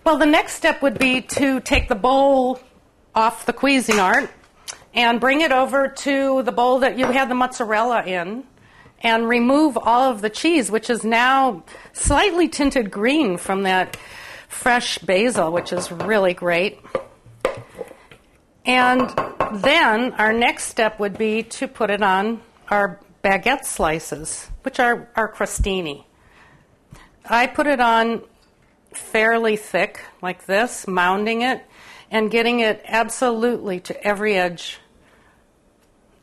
Well, the next step would be to take the bowl off the Cuisinart and bring it over to the bowl that you had the mozzarella in and remove all of the cheese, which is now slightly tinted green from that fresh basil, which is really great. And then our next step would be to put it on our baguette slices, which are crostini. I put it on fairly thick, like this, mounding it, and getting it absolutely to every edge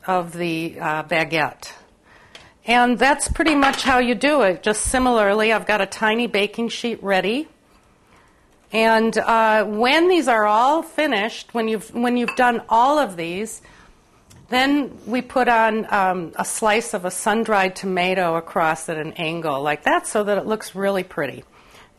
of the baguette. And that's pretty much how you do it. Just similarly, I've got a tiny baking sheet ready. And when these are all finished, when you've done all of these, then we put on a slice of a sun-dried tomato across at an angle like that so that it looks really pretty.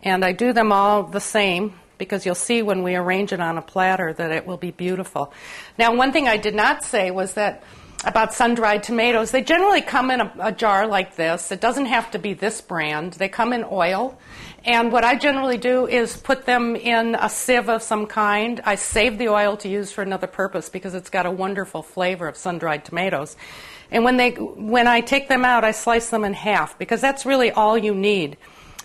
And I do them all the same because you'll see when we arrange it on a platter that it will be beautiful. Now, one thing I did not say was that about sun-dried tomatoes, they generally come in a jar like this. It doesn't have to be this brand. They come in oil. And what I generally do is put them in a sieve of some kind. I save the oil to use for another purpose because it's got a wonderful flavor of sun-dried tomatoes. And when I take them out, I slice them in half because that's really all you need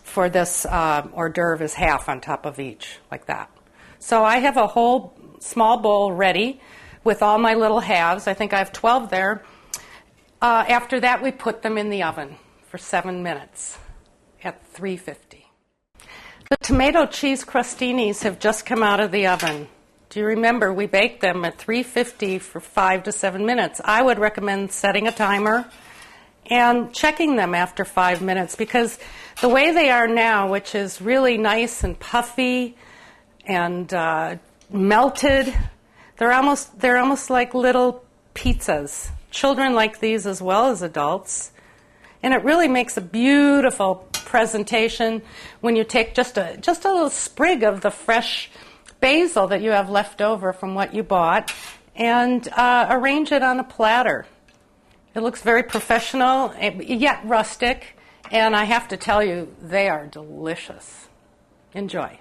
for this hors d'oeuvre is half on top of each, like that. So I have a whole small bowl ready with all my little halves. I think I have 12 there. After that, we put them in the oven for 7 minutes at 350. The tomato cheese crostinis have just come out of the oven. Do you remember we baked them at 350 for 5 to 7 minutes? I would recommend setting a timer and checking them after 5 minutes because the way they are now, which is really nice and puffy and melted, they're almost like little pizzas. Children like these as well as adults. And it really makes a beautiful presentation when you take just a little sprig of the fresh basil that you have left over from what you bought and arrange it on a platter. It looks very professional, yet rustic, and I have to tell you, they are delicious. Enjoy.